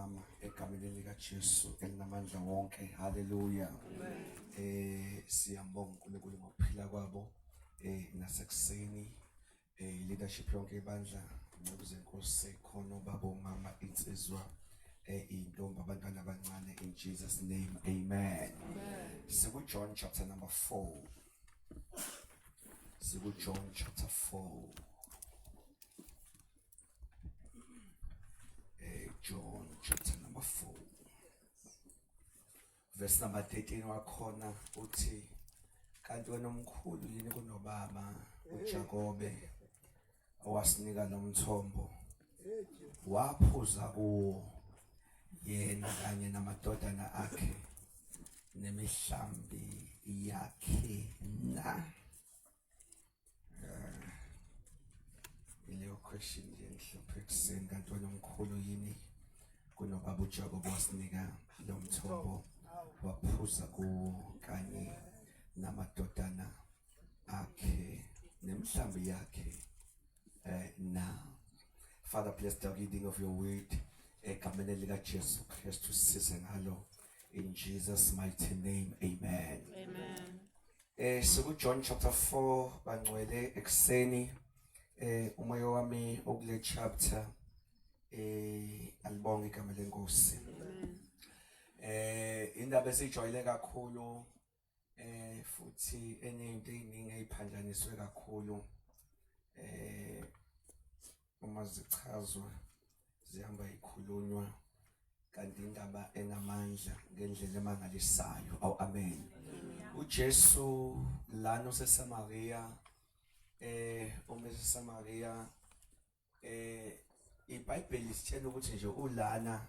mama egameni likaJesu elinamandla wonke. Haleluya. Siyambonga uNkulunkulu ngokuphila kwabo nasekuseni leadership yonke ebandla ngokuzenkosi sekhona babo mama insizwa intombi abantwana abancane in Jesus name. Amen. Siku John chapter number 4. Siku John chapter 4. John chapter number 4 verse number 13 wakhona uthi kanti wena omkhulu yini kunobaba uJakobe owasinika nomthombo waphuza kuwo yena kanye namadodana akhe nemihlambi yakhe na. Ileyo question nje ngihluphe kuseni kanti wena omkhulu yini kunobaba uJakobe wasinika nomthombo waphuza kuwo kanye namadodana akhe nemihlambi yakhe na. Father, bless the reading of your word egameni likaJesu Kristu size ngalo in Jesus mighty name. Amen. Amen. So John chapter 4 bangcwele ekseni umoya wami okule chapter alibonga igama lenkosi. Indaba esijwayele kakhulu futhi eninto eziningi eziphanjaniswe kakhulu uma zichazwa zihamba ikhulunywa kanti indaba enamandla ngendlela emangalisayo. Aw amen. uJesu lana useSamaria uma eseSamaria iBhayibheli sitshela ukuthi nje ulana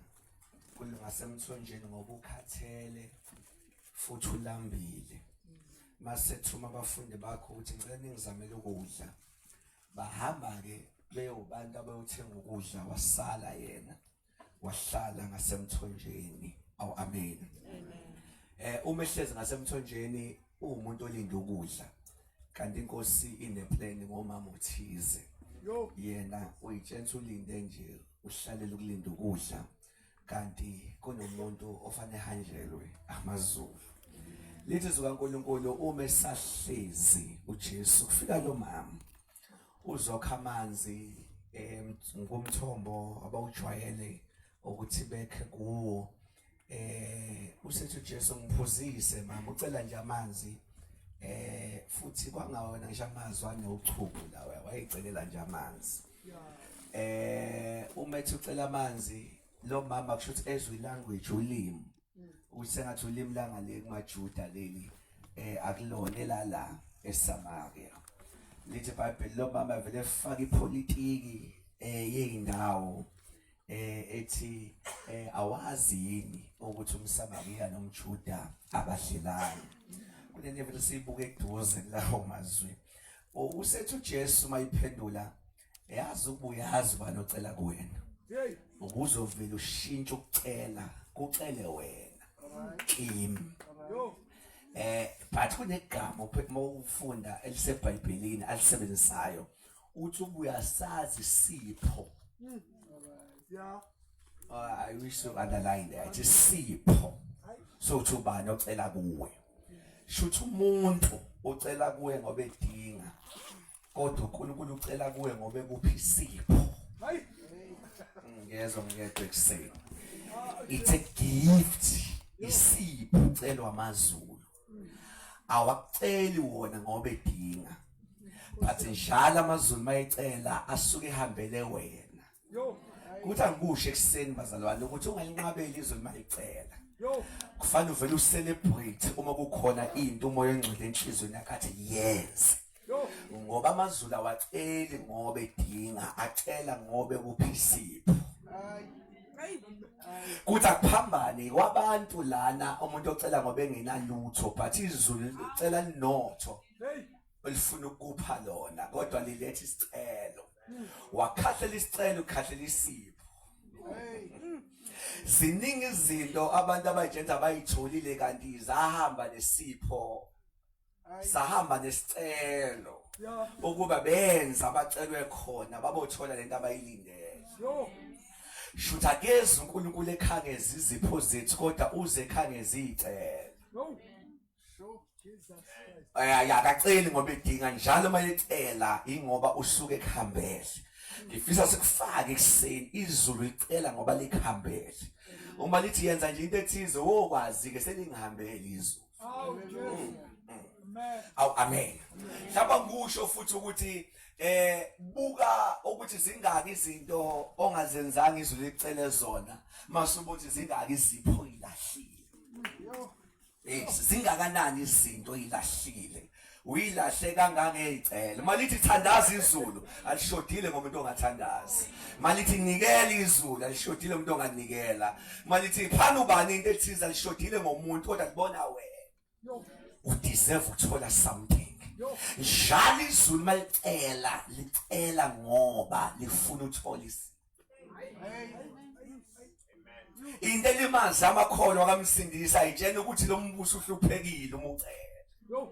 ngasemthonjeni ngoba ukhathele futhi ulambile. Masethuma abafundi bakho ukuthi ngicela ningizamele ukudla. Bahamba ke beyobantu abayothenga ukudla wasala yena wahlala ngasemthonjeni. Aw amen. Uma ehlezi ngasemthonjeni umuntu olinda ukudla kanti inkosi ineplan ngomama uthize yena uyitshela ulinde nje uhlalela ukulinda ukudla kanti kunomuntu ofanele hanjelwe amazulu. Lithi zikaNkulunkulu uma esahlezi uJesu kufika lo mama uzokha amanzi ngomthombo abawujwayele ukuthi bekhe kuwo. Usethi uJesu ngiphuzise mama ucela nje amanzi futhi kwangawona nje amazwi anochuku lawa wayicelela nje amanzi. Uma ethi ucela amanzi lo mama kusho ukuthi ezwe language ulimi usengathi ulimi langa le kumaJuda leli akulona elala eSamaria. Lithi iBhayibheli lo mama vele faka ipolitiki yeindawo ethi awazi yini ukuthi umSamaria nomJuda abahlelani. Kunene vele sibuke eduze lawo mazwi. Usethi uJesu mayiphendula yazi ukuyazi banocela kuwena. Ukuzovela ushintshe ukucela kucele wena kimi. But kunegama uma ufunda eliseBhayibhelini alisebenzisayo uthi ubuyasazi isipho. I wish to underline that. Isipho. So uthi ubani ocela kuwe. Shuthi umuntu ocela kuwe ngoba edinga kodwa uNkulunkulu ucela kuwe ngoba ekuphi isipho. Ngiyezwa ngiyedwa ekuseni. It's a gift. Isipho ucelwa amazulu. Awakuceli wona ngoba edinga. But njalo amazulu mayicela asuke ehambele wena. Kuthi angikusho ekuseni bazalwane ukuthi ungalinqabeli izwi mayicela. Kufanele uvele ucelebrate uma kukhona into umoya ongcwele enhlizweni yakhe athi yes. Ngoba amazulu awaceli ngoba edinga acela ngoba kuphi isipho. Kuthi akuphambane kwabantu lana umuntu ocela ngoba engenalutho but izulu licela linotho elifuna ukupha lona kodwa lilethe isicelo. Wakhahlela isicelo ukhahlela isipho. Ziningi izinto abantu abayijenza abayitholile kanti zahamba nesipho sahamba nesicelo ukuba benza abacelwe khona babothola lento abayilindele. Shutha akeze uNkulunkulu ekhangeza izipho zethu kodwa uze ekhangeza izicelo. Akaceli ngoba edinga njalo mayecela ingoba usuke ekhambele. Ngifisa sikufake ekseni izulu licela ngoba likhambele. Uma lithi yenza nje into ethize okwazi ke selingihambele izulu. Amen. Hlaba ngisho futhi ukuthi buka ukuthi zingaki izinto ongazenzanga izulu licele zona masubuthi zingaki izipho ilahlile. Zingakanani izinto ilahlile uyilahle kangangezicela malithi thandaza izulu alishodile ngomuntu ongathandazi malithi nikela izulu alishodile umuntu onganikela malithi phana ubani into ethize alishodile ngomuntu kodwa libona wena udeserve ukuthola something njalo izulu malicela ngoba lifuna uthola into elimazi amakhono akamsindisa ayitshela ukuthi lo mbuso uhluphekile uma ucela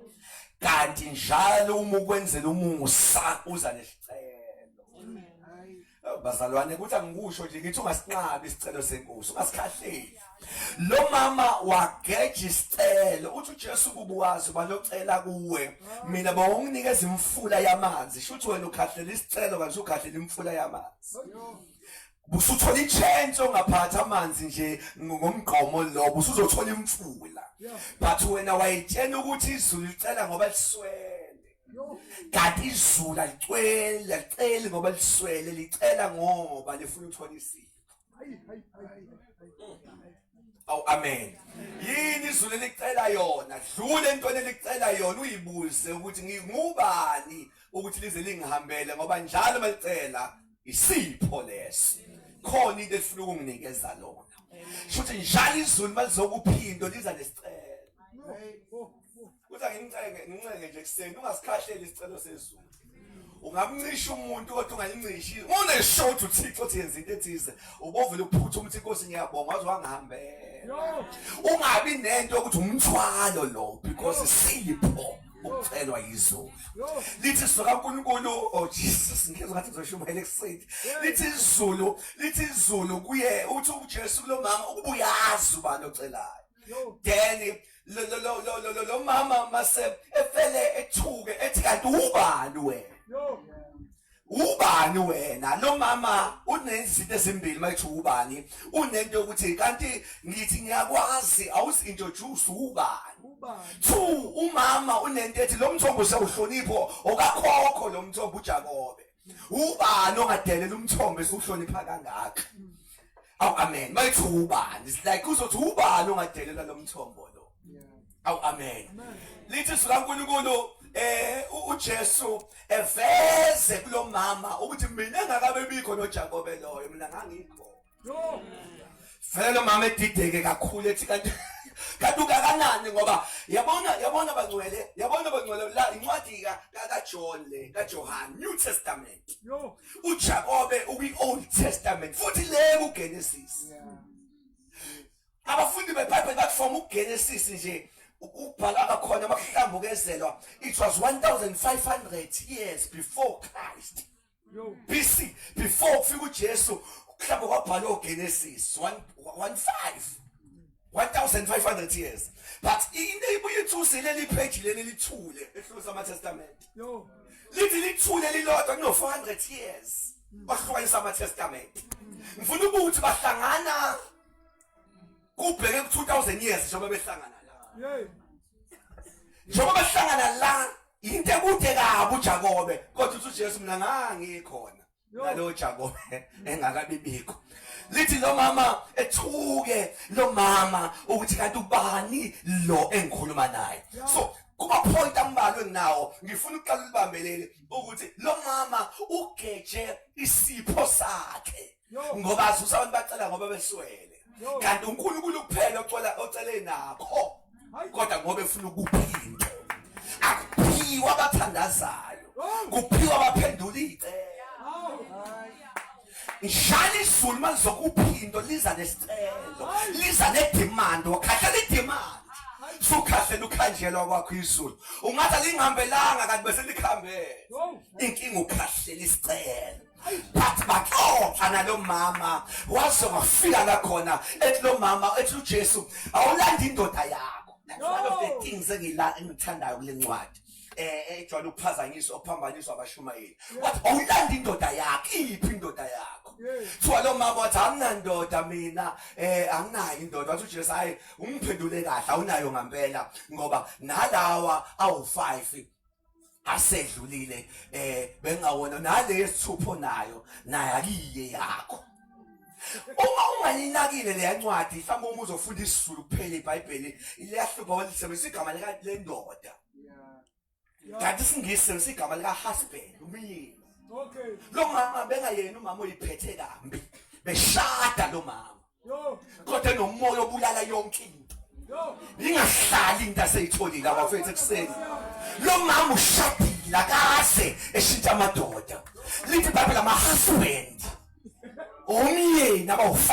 kanti njalo uma ukwenzela umusa uza nesicelo. Bazalwane ukuthi angikusho nje ngithi ungasinqabi isicelo senkosi ungasikhahleli. Lo mama wageja isicelo uthi uJesu kubuwazi balocela kuwe mina bonginikeza imfula yamanzi shuthi wena ukhahlela isicelo kanti ukhahlela imfula yamanzi. Busuthola ichance ongaphatha amanzi nje ngomgqomo lo busuzothola imfula but wena wayitshena ukuthi izulu licela ngoba liswele kanti izulu alicela ngoba liswele licela ngoba lifuna ukuthola isipho. Amen. Yini izulu licela yona dlule entweni licela yona uyibuze ukuthi ngingubani ukuthi lize lingihambele ngoba njalo malicela isipho leso khona into efuna ukunginikeza lona futhi njalo izulu malizokuphindo liza nesicelo. Kuthi ngincenge nje kuseni ungasikhahleli isicelo sezulu ungamncisha umuntu kodwa ungalincishi uneshow to Thixo uthi yenza into ethize ubovela ukuphutha umuntu inkosi ngiyabonga wazi wangihambela ungabi nento ukuthi umthwalo lo because isipho ucelwa izulu lithi soka uNkulunkulu oh Jesus ngeke ngathi ngizoshumayela ekuseni lithi izulu kuye uthi uJesu kulo mama ukubuyazi ubani ocelayo then lo mama mase efele ethuke ethi kanti ubani wena lo mama unezinto ezimbili mayithi ubani unento ukuthi kanti ngithi ngiyakwazi awusintroduce ubani two umama unento ethi lo mthombo sewuhlonipho okakhokho lo mthombo uJakobe ubani ongadelela umthombo esuhlonipha kangaka. Amen. Mayithi ubani it's like uzothi ubani ongadelela lo mthombo lo. Amen. Lithi soka uNkulunkulu uJesu eveze kulo mama ukuthi mina engakabe bikho noJakobe loyo mina ngangikho. Vele mama edideke kakhulu ethi kanti ukanani ngoba yabona bangcwele la incwadi kaJohn le kaJohn New Testament uJakobe uyi-Old Testament futhi le kuGenesis abafundi beBhayibheli bakufoma uGenesis nje ukubhala kakhona makuhlambukezelwa it was 1500 years before Christ BC before kufika uJesu mhlawumbe kwabhalwa uGenesis 1500 years but into ibuye ithusile lipage leli lithule ehlose amaTestament lithi lithule lilodwa kuno 400 years bahlukanisa amaTestament ngifuna ukuthi bahlangana kubheke ku 2000 years njengoba behlangana njengoba behlangana la into ekude kabi uJakobe kodwa uthi uJesu mina ngangikhona nalo Jakobe engakabibikho lithi lo mama ethuke lo mama ukuthi kanti ubani lo engikhuluma naye so kuba point ambalwe nginawo ngifuna uqala libambelele ukuthi lo mama ugeje isipho sakhe ngoba azusa abantu bacela ngoba beswele kanti uNkulunkulu kuphela ocele nakho kodwa ngoba efuna ukuphinda akuphiwa abathandazayo kuphiwa abaphendula icela njalo izulu malizokuphindo liza nesicelo liza nedemand wakhahlela idemand sukhahlela ukhanjelwa kwakho izulu ungathi lingihambelanga kanti bese likhambele inkinga ukhahlela isicelo bathi baxoxa nalo mama waze wafika la khona ethi lo mama ethi uJesu awulanda indoda yakho one of the things engithandayo kule ncwadi ejwayele ukuphazanyiswa ukuphambaniswa abashumayeli wathi awulanda indoda yakho iphi indoda yakho kuthiwa lo mama wathi anginandoda mina anginayo indoda wathi uJesu hayi ungiphendule kahle awunayo ngempela ngoba nalawa awu5 asedlulile bengawona nale yesithupho nayo akiye yakho uma ungalinakile le ncwadi mhlawumbe uma uzofunda isiZulu kuphela iBhayibheli liyahluba walisebenzisa igama lika lendoda kanti isingisi igama lika husband umyeni lo mama bengayena umama oyiphethe kambi beshada lo mama kodwa nomoya obulala yonke into ingahlali into aseyitholile abafethu ekuseni lo mama ushadile akaze eshintsha amadoda lithi iBhayibheli ama-husband umyeni abawu5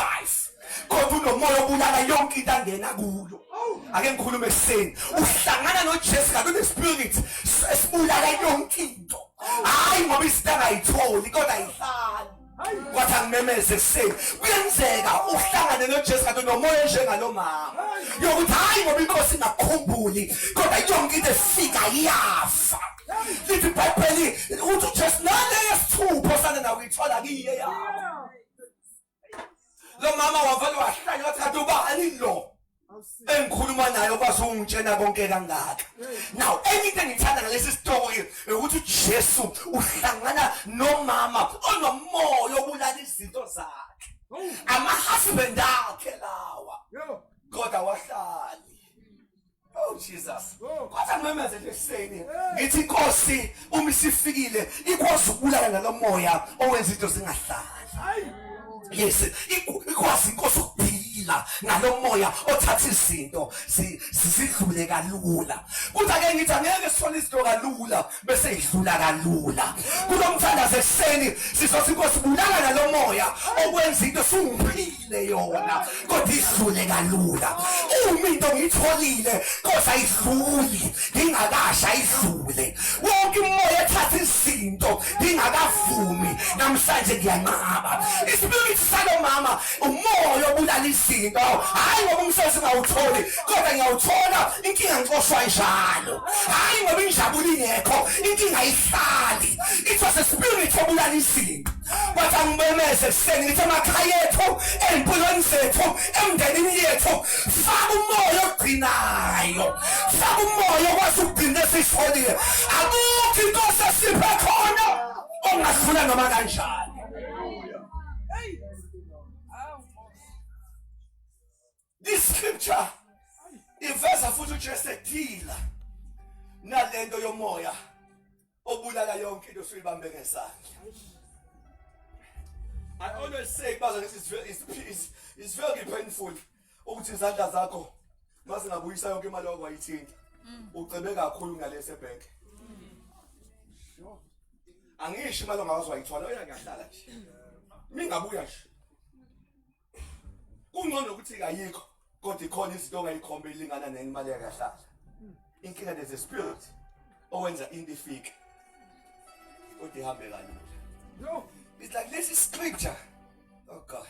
kodwa unomoya obulala yonke into angena kuyo ake ngikhulume ekuseni uhlangana noJesu ngabe spirit esibulala yonke into hayi ngoba isitanga ayitholi kodwa ayihlali kwathi angimemeze ekuseni kuyenzeka uhlangane noJesu kanti nomoya njengalo mama yokuthi hayi ngoba inkosi ingakukhumbuli kodwa yonke into efika iyafa lithi iBhayibheli uthi uJesu nale yesithupho sana nawe uyithola kiye ya lo mama wavele wahlanya wathi kanti ubani lo engikhuluma nayo kwaze ungitshena konke kangaka now anything ngithanda ngalesi story ukuthi uJesu uhlangana nomama onomoya obulala izinto zakhe ama-husband akhe lawa kodwa wahlali oh Jesus kwathi ngimemeze nje ekuseni ngithi inkosi uma isifikile ikwazi ukubulala nalomoya owenza into zingahlali yes ikwazi inkosi ukuphila nalomoya othatha izinto sidlule kalula kuthi ake ngithi angeke sithole izinto kalula bese idlula kalula kulomthandazo ekuseni sizothi inkosi bulala nalomoya okwenza into sungiphile yona kodwa idlule kalula uma into ngitholile kodwa ayidluli ngingakasha idlule wonke umoya ethatha izinto ngingakavumi namhlanje ngiyanqaba ispirit salo mama umoya obulala izinto hayi ngoba umsebenzi ngawutholi kodwa ngiyawuthola inkinga ngixoshwa njalo hayi ngoba injabulo ingekho inkinga ayihlali it was a spirit obulala izinto bathi angimemeze ekuseni ngithi emakhaya ethu empilweni zethu emndenini yethu faka umoya ogcinayo faka umoya okwazi ukugcina esitholile akukho inkosi esiphe khona ongahlula noma kanjani this scripture iveza futhi uJesu edila nalento yomoya obulala yonke into osuyibambe ngesandla. I always say it's very painful ukuthi izandla zakho masingabuyisa yonke imali okwayithinta ucebe kakhulu ngalese bank. Angisho imali ongakazi wayithola uyangahlala nje. Mingabuya nje. Kungcono ukuthi kayikho kodwa ikhona izinto ongayikhombe ilingana nemali yakahlala. Inkinga there's a spirit owenza into ifike. Kodwa ihambe kalula. It's like this is scripture. Oh God.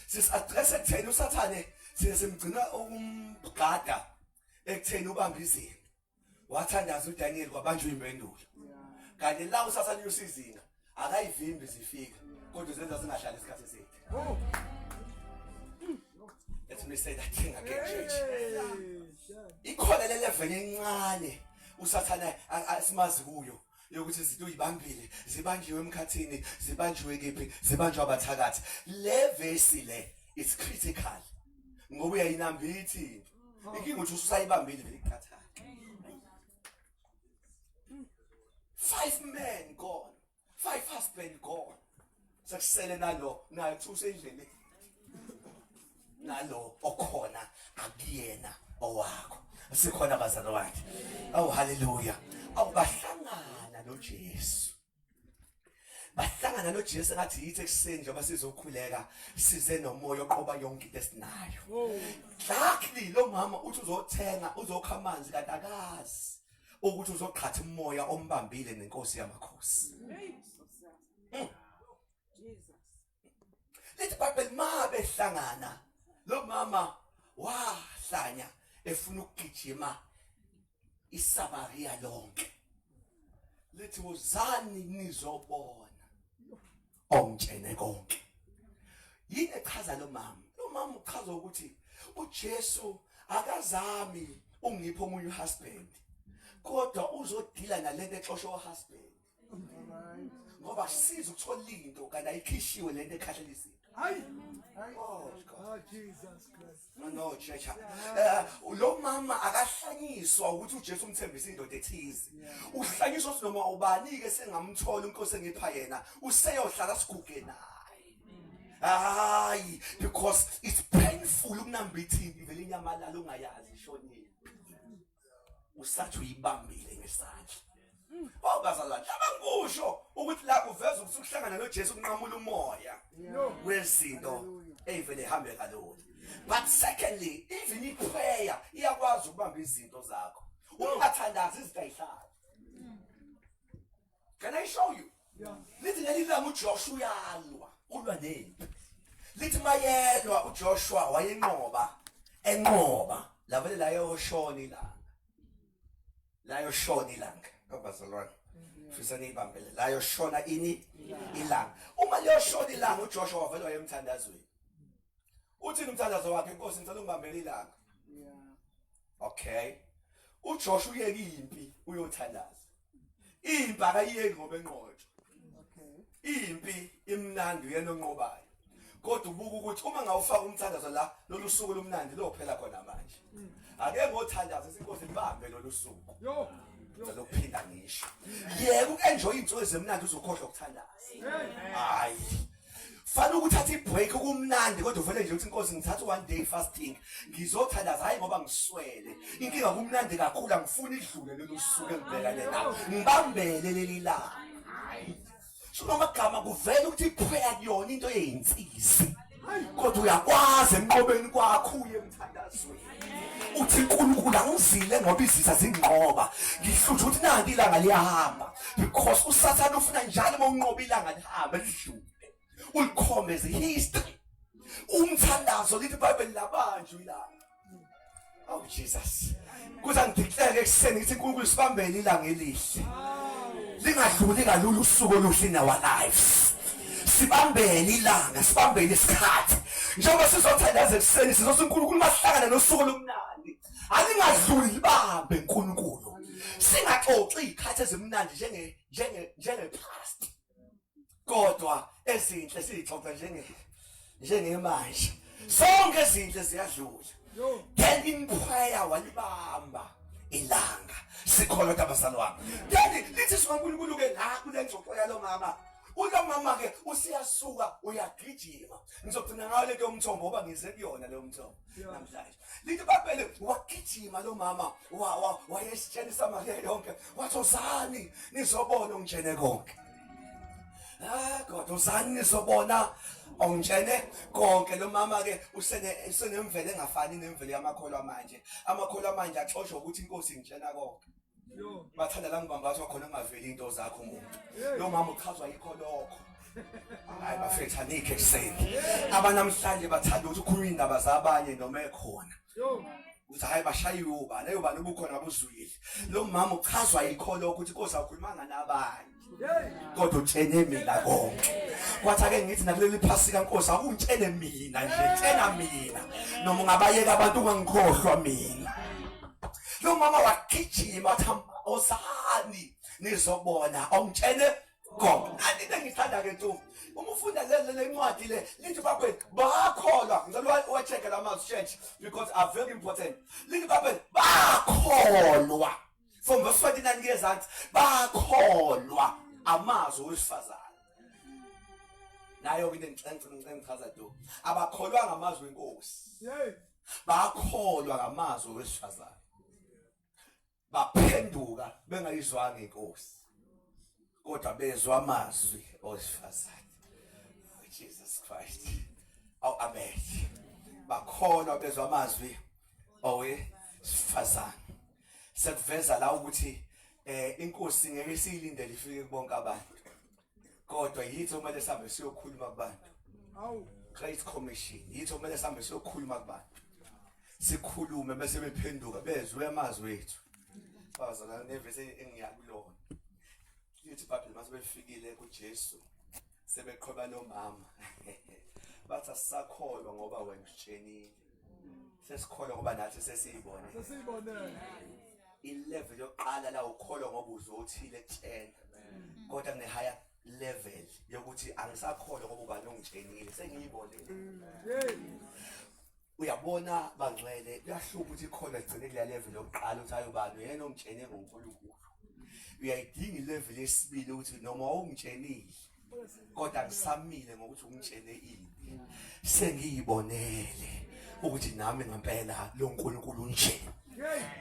Sis address ekutheni usathane simgcina ukumgada ekutheni ubamba izinto. Wathandaza uDaniel kwabanjwa impendulo. Kanti la usathane usizinga akayivimbi zifika kodwa zenza singahlali isikhathi eside. Let me say that thing again, church. Ikhona le level encane usathana asimazi kuyo yokuthi izinto uyibambile zibanjiwe emkhathini zibanjiwe kephi zibanjwa abathakathi le verse le is critical ngoba uyayinamba ithi inkinga ukuthi usayibambile vele ikhatha 5 men gone 5 husband gone sekusele nalo naye usendleleni nalo okhona akuyena owakho sikhona bazalo wakhe oh hallelujah awubahlangana noJesu bahlangana noJesu ngathi yithi ekseni njengoba sizokhuleka size nomoya oqoba yonke into esinayo. Exactly lo mama uthi uzothenga uzokha amanzi kanti akazi ukuthi uzoqhatha umoya ombambile nenkosi yamakhosi. Lithi iBhayibheli mabehlangana lo mama wahlanya efuna ukugijima iSamaria lonke. Lithi wozani nizobona ongitshene konke. Yini echaza lo mama? Lo mama uchaza ukuthi uJesu akazami ungipho omunye uhusband. Kodwa uzodila nalento exoshwe uhusband. Ngoba siza ukuthola into kanti ayikhishiwe lento ekhahlelisile. Hayi. Oh God. Jesus Christ. No church. Lo mama akahlanyiswa ukuthi uJesu umthembisa indoda ethize. Uhlanyiswa noma ubani ke sengamthola inkosi engipha yena useyohlala siguge naye. Hayi, because it's painful ukunambithini vele inyamalala ungayazi ishonile. Usathi uyibambile ngesandla. Awukazalwana abankusho ukuthi la kuveza ukuthi ukuhlangana noJesu kunqamula umoya wezinto evele hambe kalula. But secondly, even in prayer iyakwazi ukubamba izinto zakho. Ungathandazi izinto ayihlala. Can I show you? Lithi ngelilanga uJoshua uyalwa, ulwa nempi. Lithi mayelwa uJoshua enqoba, lavele la yoshona ilanga. La yoshona ilanga. Abazalwane. Fisa nibambele la yoshona ilanga. Uma liyoshona ilanga uJoshua wavele wayemthandazweni. Uthini umthandazo wakhe inkosi ngicela ungibambele ilanga. Okay. uJoshua uyeke impi uyothandaza. Impi akayiyeki ngoba enqotshwa. Impi imnandi uyena onqobayo. Kodwa ubuka ukuthi uma ngawufaka umthandazo la lolu suku lumnandi lophela khona manje. Ake ngothandaza inkosi libambe lolu suku. Lokuphinda ngisho. Yeke ukenjoy insuku ezemnandi uzokhohlwa ukuthandaza. Hayi. Fana ukuthatha ibreak kumnandi kodwa uvele nje ukuthi inkosi ngithatha one day fasting ngizothandaza hayi ngoba ngiswele. Inkinga kumnandi kakhulu angifuni idlule lolu suku engibhekane nalo. Ngibambele leli la. So noma gama kuvela ukuthi iprayer kuyona into eyinsisi. Kodwa uyakwazi enqobeni kwakho uye emthandazweni. Uthi uNkulunkulu angizile ngoba izitha zinqoba. Ngihlutha ukuthi nanti ilanga liyahamba because uSathane ufuna njalo uma unqoba ilanga lihamba lidlule. Ulikhomeze history. Umthandazo lithi iBhayibheli labanjwe ilanga. Oh Jesus. Kuza ngideclare ekseni ukuthi uNkulunkulu sibambele ilanga elihle. Lingadluli kalulu usuku oluhle in our lives. Sibambele ilanga, sibambele isikhathi. Njengoba sizothandaza ekseni sizothi uNkulunkulu mahlangana nosuku lomnandi. Alingadluli libambe uNkulunkulu. Singaxoxi izikhathi ezimnandi njenge past. Kodwa ezinhle sixoxa njenge manje. Sonke izinhle ziyadlula. Then in prayer walibamba ilanga. Sikholwa kabazalwane. Then lithi siNkulunkulu ke la kulengxoxo yalo mama. Ulo mama ke usiyasuka uyagijima. Ngizogcina ngayo lento yomthombo ngoba ngize kuyona leyo mthombo namhlanje. Lithi iBhayibheli wagijima lo mama wayesitshela iSamaria yonke. Wathozani nizobona ongitshene konke. Kodwa uzani nizobona ongitshene konke. Lo mama ke usenemvelo engafani nemvelo yamakholwa manje. Amakholwa manje axoshwa ukuthi inkosi ngitshena konke. Bathanda la ngibambathwa khona ngaveli into zakho umuntu. Lo mama uchazwa yikho lokho. Hayi bafethu anikho ekseni. Abanamhlanje bathanda ukuthi ukhuluma indaba zabanye noma ekhona. Uthi hayi bashayiwe ubani ayobani ubukhona abuzwile. Lo mama uchazwa yikho lokho ukuthi inkosi akhulumanga nabanye. Kodwa utshene mina konke. Kwathi ake ngithi nakuleli phasika inkosi akungitshene mina nje tshena mina. Noma ungabayeka abantu ungangikhohlwa mina. Lo mama wagijima wathi ozani nizobona ongitshene konke. Nanti engithanda ke ntombi. Uma ufunda le ncwadi le lithi iBhayibheli bakholwa. Ngicela uwacheck la mazwi church because are very important. Lithi iBhayibheli bakholwa. From verse 29 ngezansi bakholwa amazwi wesifazane. Nayo into engichaza do. Abakholwa ngamazwi enkosi. Bakholwa ngamazwi wesifazane. Baphenduka bengayizwanga inkosi. kodwa bezwa amazwi owesifazane. Jesus Christ. Aw amen. Bakholwa bezwa amazwi owesifazane. Sekuveza la ukuthi inkosi ngeke siyilindele ifike kubonke abantu. Kodwa yithi kumele sihambe siyokhuluma kubantu. Great Commission. Yithi kumele sihambe siyokhuluma kubantu. Sikhulume bese bephenduka bezwe amazwi ethu. Bazana nevese engiyakulona. Yithi Bible mase befikile kuJesu. Sebeqhoba lo mama. Bathi asakholwa ngoba wena usitshenile. Sesikholwa ngoba nathi sesiyibone. I-level yokuqala la ukholwa ngoba uzothile ekutshela. Kodwa kune higher level yokuthi angisakholwa ngoba ubani ongitshenile sengiyibone. Uyabona bangcwele kuyahluka ukuthi ikhona igcine kule level yokuqala uthi ayobani yena ongitshene ngoNkulunkulu. Uyayidinga i-level yesibili ukuthi noma ungitshenile kodwa ngisamile ngokuthi ungitshene ini. Sengiyibonele ukuthi nami ngempela lo nkulunkulu unje.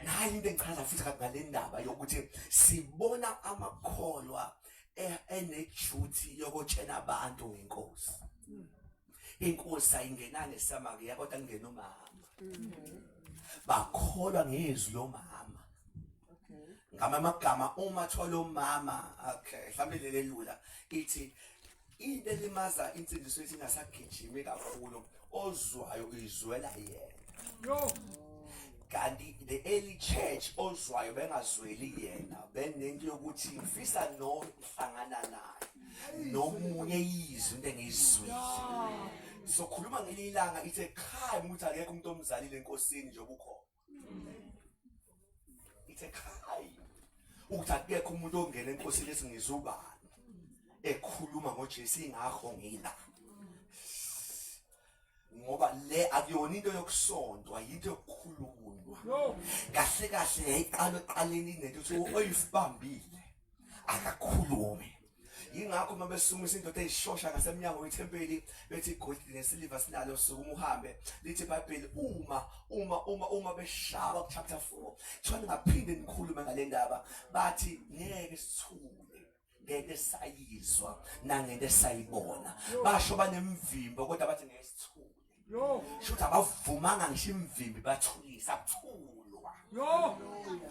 Nayi into engichaza futhi ngale ndaba yokuthi sibona amakholwa ene-duty yokutshena abantu ngenkosi. Inkosi ayingenanga eSamariya kodwa kungena umama. Bakholwa ngezwi lomama. Ngamagama uma thola umama, okay, mhlawumbe lelelula ithi into elimaza insindiso ethi ingasagijimi kakhulu ozwayo uyizwela yena. Kanti the early church ozwayo bengazweli yena benento yokuthi ngifisa nohlangana naye nomunye izwi into engizwile. So khuluma ngelilanga ithi ekhaya ukuthi akekho umuntu omzalile enkosini nje obukhona. Ithi ekhaya ukuthi akekho umuntu ongena enkosini esingizubani ekhuluma ngoJesu ingakho ngila. Ngoba le akuyona into yokusondwa into yokukhululwa. Kahle kahle yayiqala eqaleni nento ukuthi oyifambile akakhulume. Yingakho uma besumisa indoda eyishosha ngasemnyango wethempeli bethi igold nesiliva sinalo sukuma uhambe lithi iBhayibheli uma beshaba chapter 4 thona ngaphinde nikhulume ngale ndaba bathi ngeke sithule ngeke sayizwa nangeke sayibona basho banemvimbo kodwa bathi ngeke sithule. Shothi abavumanga ngisho imvimbi bathulisa kuthulwa.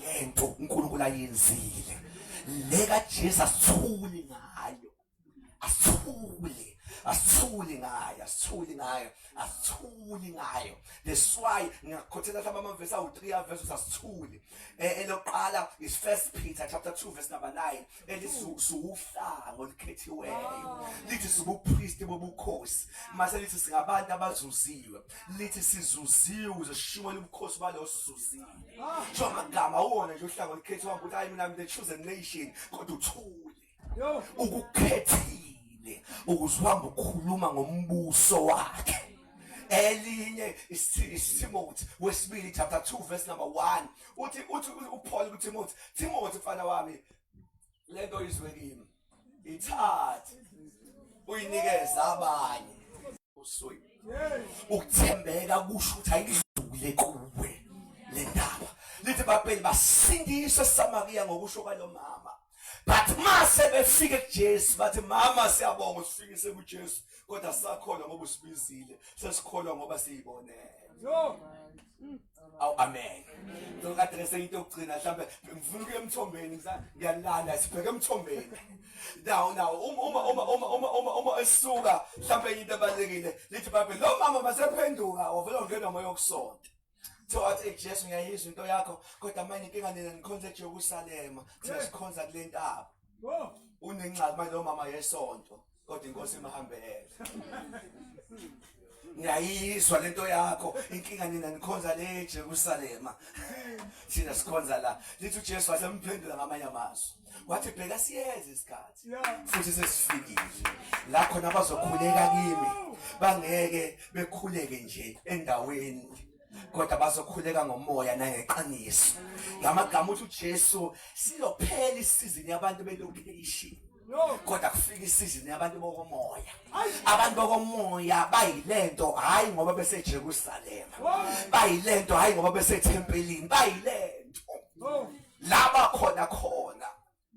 Ngento uNkulunkulu ayenzile. Leka Jesu asithuli ngayo. Asithuli ngayo. That's why ngiyakhothela mhlawumbe amavesi awu3 verse asithuli. Eloqala is 1 Peter chapter 2 verse number 9. Elisuhlango olikhethiweyo. Lithi sibupriest bobukhosi. Mase lithi singabantu abazuziwe. Lithi sizuziwe ukuze sishumele ubukhosi balo sizuziwe. So amagama wona nje uhlango olikhethiwe ukuthi hayi mina the chosen nation kodwa uthule. Ukukhethile ukuzuhamba ukukhuluma ngombuso wakhe. Elinye iTimothy wesibili chapter 2 verse number 1 uthi uPaul kuTimothy mfana wami lento izwe kimi ithathe uyinikeza abanye usuyi ukuthembeka kusho ukuthi ayidlule kuwe le ndaba. Lithi iBhayibheli basindiswa eSamariya ngokusho kwalo mama. But mase befike kuJesu bathi mama siyabonga usifikise kuJesu kodwa sakholwa ngoba usibizile sesikholwa ngoba siyibonele. Aw amen. Ngokadresa into yokugcina mhlambe ngifuna ukuya emthombeni ngiyalanda sibheke emthombeni. Now uma esuka mhlambe into ebalekile lithi iBhayibheli lo mama masephenduka ovela ungena moya yokusonta. Thothi eJesu ngiyayizwa into yakho kodwa manje inkinga nina nikhonza eJerusalema sesikhonza kule ntaba. Unencane manje lo mama yesonto kodwa inkosi imahambele. Ngiyayizwa lento yakho inkinga nina nikhonza le eJerusalema thina sikhonza la. Lithi uJesu wasemphendula ngamanye amazwi wathi bheka siyeza isikhathi futhi sesifikile la khona abazokhuleka kimi bangeke bekhuleke nje endaweni kodwa bazokhuleka ngomoya nangeqiniso. Ngamagama uthi uJesu sizophela isizini yabantu belocation kodwa kufika isizini yabantu bokomoya. Abantu bokomoya bayilento hayi ngoba beseJerusalema, bayilento hayi ngoba besethempelini, bayilento laba khona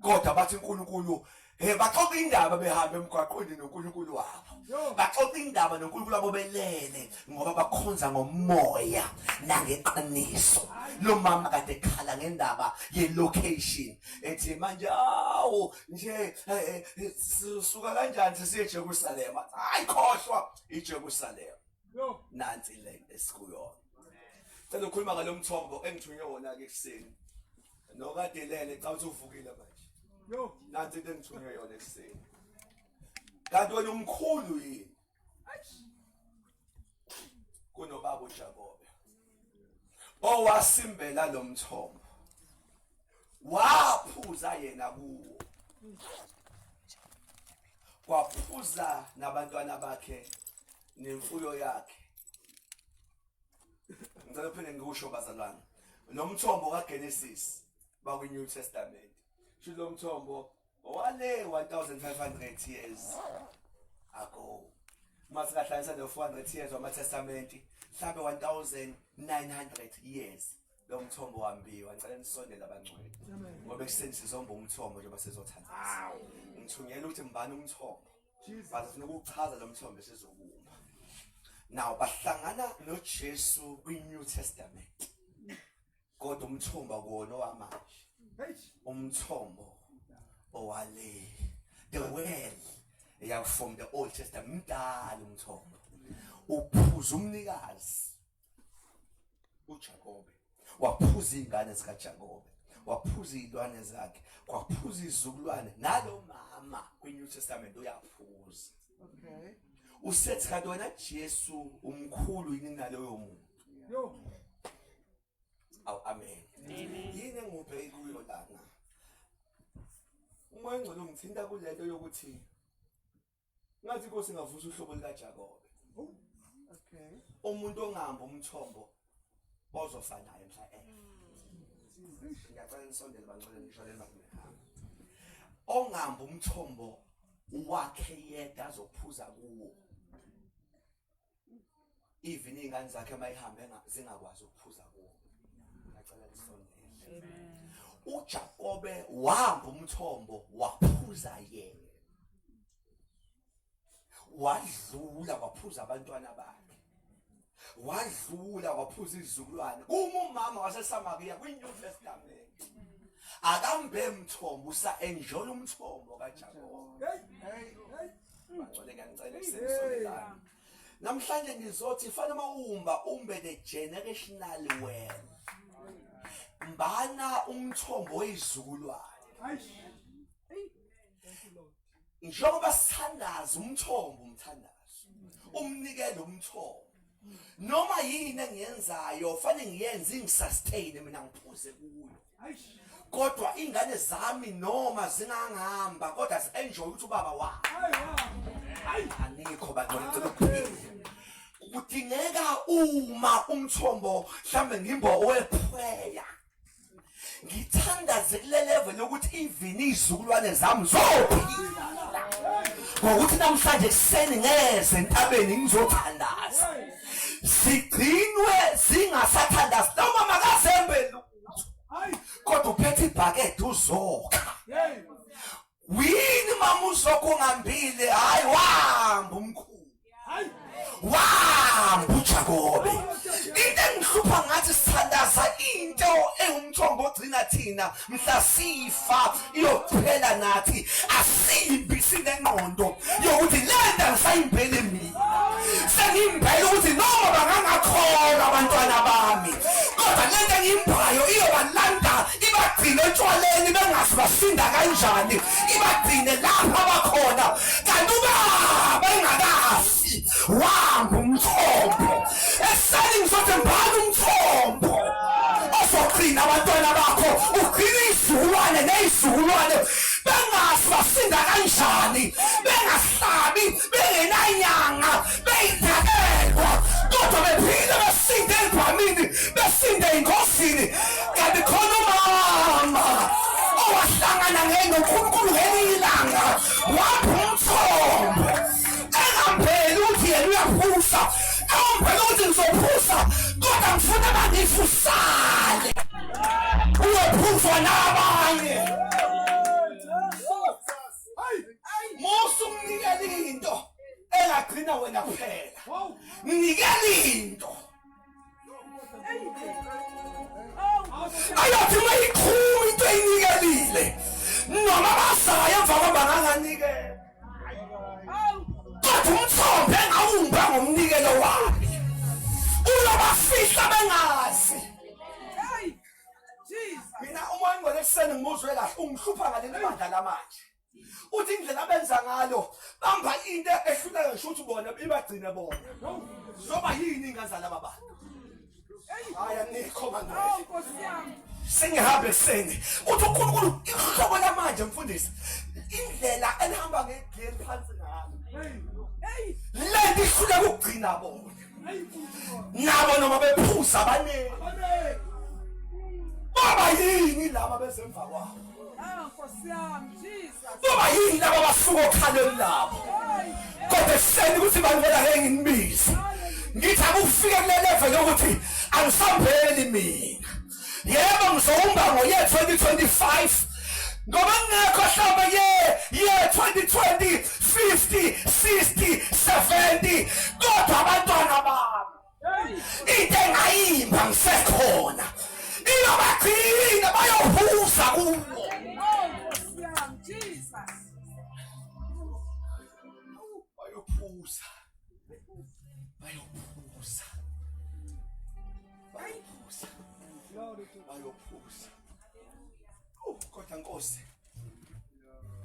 kodwa bathi uNkulunkulu Baxoxa indaba behamba emgwaqweni noNkulunkulu wabo. Baxoxa indaba noNkulunkulu wabo belele ngoba bakhonza ngomoya nangeqiniso. Lo mama kade ekhala ngendaba ye-location. Ethi manje awu nje sisuka kanjani sisiye eJerusalem. Hayi khohlwa iJerusalem. Nansi le esikuyona. Cela ukhuluma ngalomthombo engithunywe wona ke ekseni. Nokade lele cha uthi uvukile manje. Nansi into engithunywe yona ekseni. Kanti wena umkhulu yini? Kunobaba uJakobe. Owasimbela lo mthombo. Waphuza yena kuwo. Kwaphuza nabantwana bakhe nemfuyo yakhe. Ngicela phela ngikusho bazalwane. Lo mthombo kaGenesis bakwi New Testament. Lo mthombo wale 1500 years ago. Masikahlanganisa no 400 years wama Testament, mhlambe 1900 years. Lo mthombo wambiwa. Ngicela nisondele abangcwele. Ngoba ekseni sizomba umthombo njengoba sizothandana. Ngithunyela ukuthi mbani umthombo. Base sifuna ukuchaza lo mthombo sizokuma. Now bahlangana noJesu kwi-New Testament. Kodwa umthombo kuwona owamanje. Umthombo owale. The well from the Old Testament. Mdala umthombo. Uphuza umnikazi uJakobe. Waphuza ingane zikaJakobe. Waphuza izilwane zakhe. Kwaphuza izizukulwane. Nalo mama kwi-New Testament uyaphuza. Okay. Usethi kanti wena Jesu umkhulu yini naloyo muntu. Aw amen. Yini engubheki kuyo lana. Uma engcolo ngithinta kulento yokuthi ngathi Nkosi ngavusa uhlobo likaJakobe. Okay. Umuntu ongihamba umthombo ozofa naye mhla ngiyacela nisondele bangcwele ngishole makunehamba. Ongihamba umthombo wakhe yedwa azophuza kuwo. Even ingane zakhe mayihambe zingakwazi ukuphuza kuwo. Ngiyacela nisondele. Amen. uJakobe wahamba umthombo waphuza yena. Wadlula waphuza abantwana bakhe. Wadlula waphuza izizukulwane. Uma umama waseSamaria kwi-New Testament akambe emthombo usa enjoy umthombo kaJakobe. Bangcwele ngiyacela kusemsolelana. Namhlanje ngizothi fana mawumba umbe the generational well. Mbana umthombo wezizukulwane. Njengoba sithandaza umthombo umthandazo. Umnikelo umthombo. Noma yini engiyenzayo fanele ngiyenze ingisustain mina ngiphuze kuyo. Kodwa ingane zami noma zingangihamba kodwa enjoy ukuthi ubaba wa. Anikho bangcwele ukuphila. Kudingeka uma umthombo mhlambe ngimbo owephweya. Ngithandaze kule level ukuthi even izizukulwane zami zophila. Ngokuthi namhlanje kuseni ngeze entabeni ngizothandaza. Sigcinwe singasathandaza noma makazembe lutho. Kodwa uphethe ibhakede uzokha. Wini mama uzokungambile hayi wahamba umkhulu. Wahamba uJakobe. Into engihlupha ngathi sithandaza into engumthombo ogcina thina mhla sifa iyokuphela nathi asimbi sinengqondo yokuthi lenda ngisayimbele mina. Sengimbele ukuthi noma bangangakholwa abantwana bami kodwa lento engimbayo iyobalanda ibagcine etshwaleni bengasibasinda kanjani ibagcine lapha abakhona kanti ubaba engakafi wahamba umthombo. Eseni ngizothi mbani umthombo ozogcina abantwana bakho ugcina izizukulwane nezizukulwane bengasibasinda kanjani bengahlabi bengenanyanga beyithakelwa kodwa bephile besinde elibhamini besinde enkosini. Kanti khona umama owahlangana noNkulunkulu ngelinye ilanga wapha umthombo engampeli ukuthi yena uyaphusa engampeli ukuthi ngizophusa kodwa ngifuna bangifusale uyophuzwa nabanye. ungihlupha ngaleli bandla lamanje uthi indlela abenza ngalo bamba into ehlulayo ngisho ukuthi bona ibagcine bona zoba yini ingazala babantu haya nikho manje Nkosi yami. sengihambe sene uthi uNkulunkulu ihlobo lamanje mfundisi indlela elihamba ngegeli phansi ngalo lento ihlule ukugcina bona nabo noma bephuza abanele baba yini laba bezemva kwabo Nkosi yami, Jesus. baba yini laba basuka okhalweni labo kodwa seni ukuthi banivela ngenginibiza ngithi akufike kule level yokuthi angisambheli mina yebo ngizomba ngoye 2025 ngoba ngekho hlaba ye 2020 50 60 70 kodwa abantwana bami into engayimba ngisekhona iyobagcina bayophuza kuwo Nkosi yami, Jesus. bayophuza bayophuza kodwa Nkosi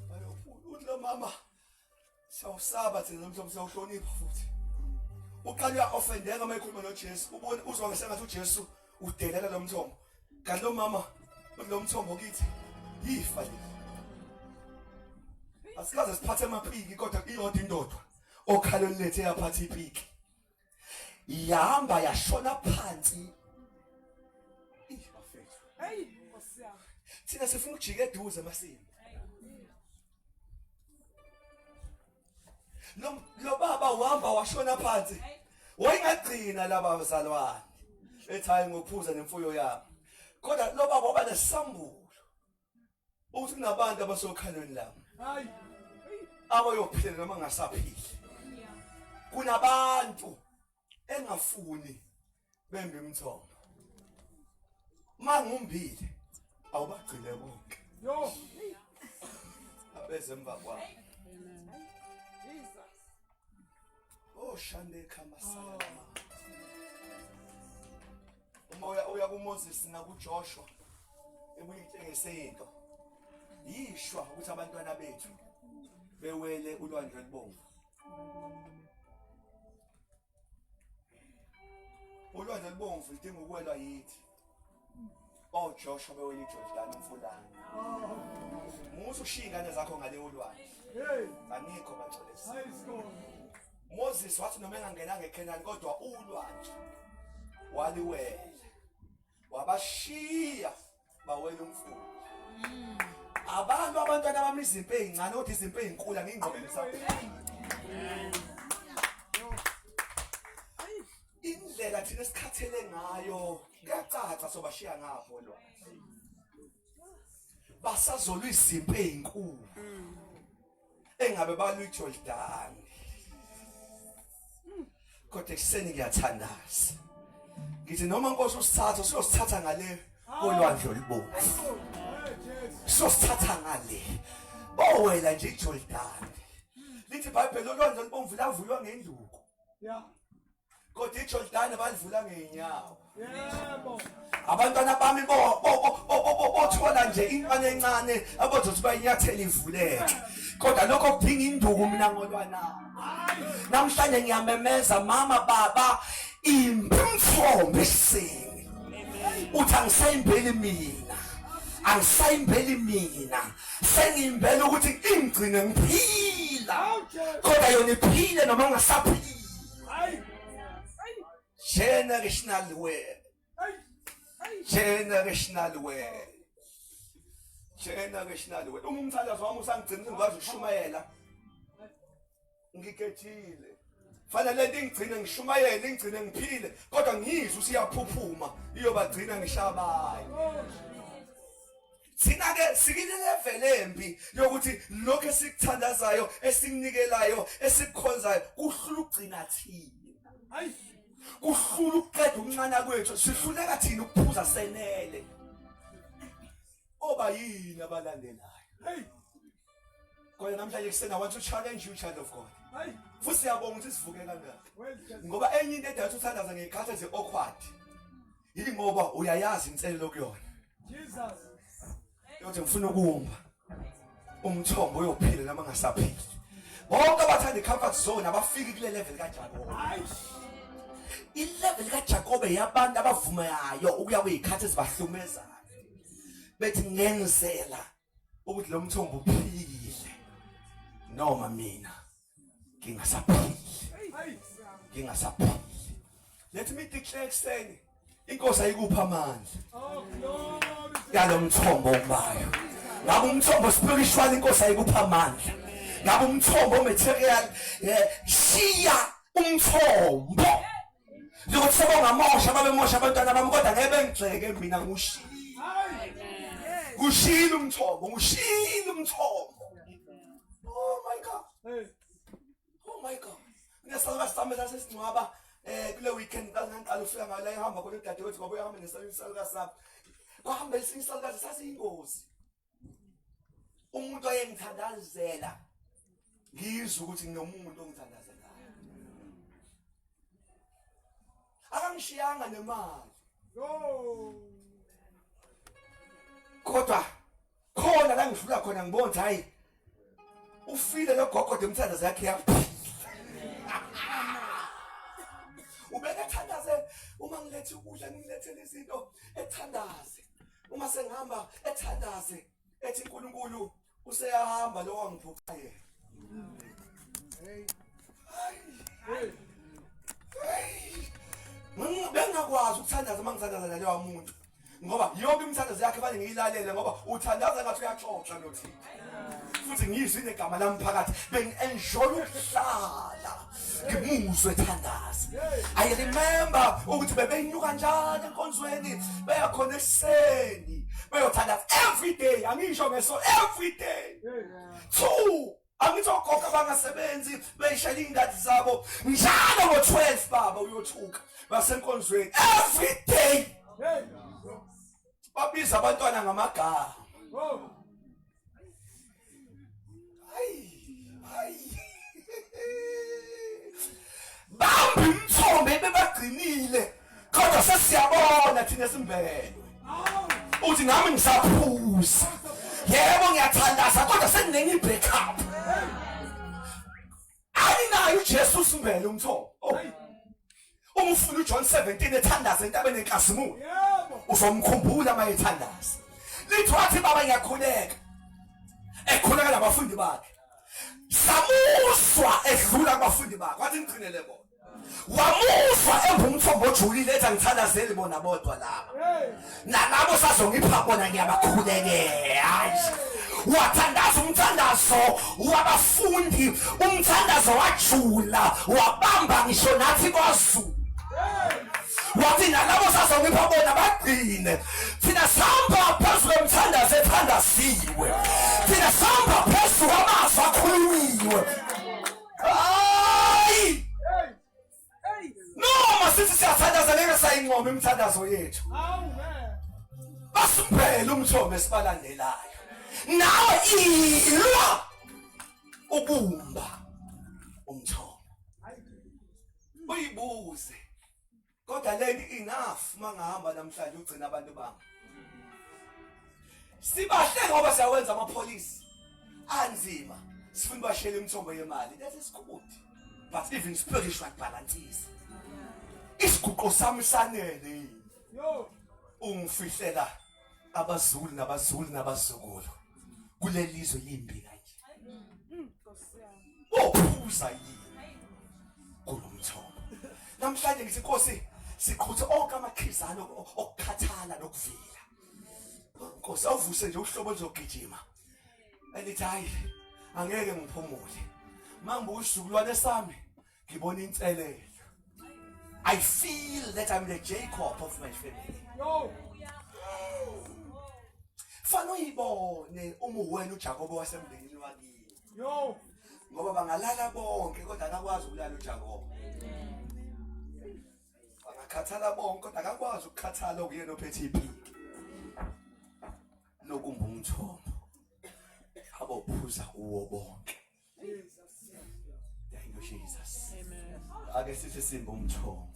bayophuza uthi lo mama sawusaba thina nomhlobo sawuhlonipha futhi uqala uya-offendeka uma ekhuluma noJesu ubone uzwa sengathi uJesu udelela lo mthombo kanti lo mama lo mthombo kithi yifa leli asikaze siphathe amapiki kodwa iyodwa indodwa okhalweni lethe yaphatha ipiki yahamba yashona phansi Nkosi yami. thina sifuna ukujika eduze masini lo baba uhamba washona phansi wayengagcina laba bazalwane ethi hayi ngophuza nemfuyo yami kodwa lo baba waba nesambulo ukuthi kunabantu abasokhalweni lami abayophila noma ngasaphili kunabantu engafuni bembe imithombo mangumbile awubagcile bonke Yo. abezemva kwabo Jesus. oh shande khamasana uma uya kuMoses nakuJoshua ebuyitshengise into yishwa ukuthi abantwana bethu bewele ulwandle olubomvu ulwandle olubomvu lidinga ukwelwa yithi oh Joshua bewele iJordan umfulana musu ushingane zakho ngale ulwandle anikho bangcolisi Moses wathi noma engangenanga eKenani kodwa ulwandle waliwela wabashiya bawela umfula abantu abantwana bami izimpi ezincane kodwa izimpi ezinkulu ngingqobeni saphela indlela thina esikhathele ngayo kuyacaca sobashiya ngapho lo basazolwa izimpi ezinkulu engabe balwa iJordan kodwa ekseni ngiyathandaza ngithi noma Nkosi usithatha usiyosithatha ngale kolwandle olubomvu sosithatha ngale bowela nje iJordan lithi iBhayibheli olwandle olubomvu lavulwa ngenduku kodwa iJordan balivula ngeenyawo Yebo. abantwana bami bothola nje intwana encane abazothi bayinyathela ivuleke kodwa lokho kudinga induku mina ngolwana namhlanje ngiyamemeza mama baba imphombo esini uthi angisayimbeli mina angisayimbeli mina sengiyimbela ukuthi ingcine ngiphila kodwa yona iphile noma ungasaphili generational way generational way uma umthalazo wami usangigcina ngikwazi ukushumayela ngikethile fanele lento ingigcine ngishumayele ingigcine ngiphile kodwa ngiyizwe usiyaphuphuma iyobagcina ngishabaye thina ke sikile level embi yokuthi lokho esikuthandazayo esikunikelayo esikukhonzayo kuhlula ukugcina thina kuhlula ukuqeda uncane kwethu sihluleka thina ukuphuza senele oba yini abalandelayo kodwa namhlanje kusena want to challenge you child of God futhi siyabonga ukuthi sivuke kangaka ngoba enye into edathi uthandaza ngekhatha ze awkward yini ngoba uyayazi inselelo kuyona Jesus. yokuthi ngifuna ukumba umthombo uyophila noma ngasaphili. Bonke abathanda i-comfort zone abafiki kule level kaJakobe. I-level kaJakobe yabantu abavumayo ukuya kwizikhathi ezibahlukumezayo. Bethi ngenzela ukuthi lo mthombo uphile noma mina ngingasaphili. Let me declare ekseni inkosi ayikupha amandla yalo mthombo obayo. Ngabe umthombo spiritual inkosi ayikupha amandla. Ngabe umthombo material shiya umthombo. Ukuthi sebongamosha babemosha abantwana bami kodwa ngeke bengigxeke mina ngushiya. Ushila umthombo, ushila umthombo. Oh my God. Oh my God. Ngesalwa sami sasesingcwaba kule weekend ngaqala ufika ngala ehamba khona udadewethu ngoba uyahamba nesaluka sami. Kwahamba isinsalukazi sasiyingozi. Umuntu ayengithandazela. Ngizwe ukuthi nginomuntu ongithandazelayo. Akangishiyanga nemali. Kodwa khona la ngidlula khona ngibona ukuthi hayi ufile lo gogo demthandazo yakhe yaphila. Ubeka thandaze uma ngilethe ukudla ngilethele izinto ethandaze. Uma sengihamba ethandaze ethi uNkulunkulu useyahamba lo wangiphuca yena. Bengakwazi ukuthandaza mangithandaza naleyo muntu. Ngoba yonke imithandazo yakhe bani ngiyilalele ngoba uthandaza ngathi uyaxoxa nothini. Futhi ngizwe negama lami phakathi bengi-enjoy ukuhlala ngimuzwe ethandaza. I remember ukuthi bebeyinyuka njalo enkonzweni beyakhona ekuseni beyothandaza every day. Angisho ngeso every day. Two angithi ogogo abangasebenzi beyishela ingadi zabo njalo ngo-12 baba uyothuka basenkonzweni every day. Babiza abantwana ngamagama. Bambi umthombe bebagcinile kodwa sesiyabona thina simbelwe. Uthi nami ngisaphuza. Yebo ngiyathandaza kodwa senginenye i-backup. Ayinayo uJesu simbele umthombo. Uma ufuna uJohn 17 ethandaza entabeni enkasimulo uzomkhumbula mayethandaza. Lithi wathi baba ngiyakhuleka. Ekhuleka nabafundi bakhe. Samuswa edlula kubafundi bakhe. Wathi ngigcinele bona. Wamuswa engumthombo ojulile ethi ngithandazeli bona bodwa laba. Nalabo sazongipha bona ngiyabakhulekela. Wathandaza umthandazo wabafundi, umthandazo wajula, wabamba ngisho nathi kwaZulu. Wathi nalabo sazongipha bona bagcine. Thina samba phezulu komthandazo ethandasiwe. Thina samba phezulu kwamazwi akhulunywe. Hayi! Noma sithi siyathandaza ngeke sayinqoma imithandazo yethu. Basiphele umthombo esibalandelayo. Nawe ilwa ubumba umthombo. Uyibuze. Kodwa leni enough mangahamba namhlanje ugcina abantu bami. Sibahle ngoba siyawenza amapolice anzima. Sifuna bashele imithombo yemali. That is good. But even spiritual balances. Isiguqo sami sanele. Ungifihlela abaZulu nabazukulu. Kulelizwe limbi kanje. Ophuza yini kulomthombo. Namhlanje ngithi Nkosi siqhuthe onke amakhizana okukhathala nokuvila. Nkosi awuvuse nje uhlobo lozogijima. Elithi hayi angeke ngiphumule. Mangibona usukulwane sami ngibona inselelo. I feel that I'm the Jacob of my family. Fano uyibone uma uwena uJakobe wasemndenini wakini. Ngoba bangalala bonke kodwa akakwazi ukulala uJakobe. Bangakhathala bonke kodwa akakwazi ukukhathala okuyena ophethe iphiki. Lokumba umthombo. Abophuza uwo bonke. Thank you Jesus. Amen. Ake sithi simba umthombo.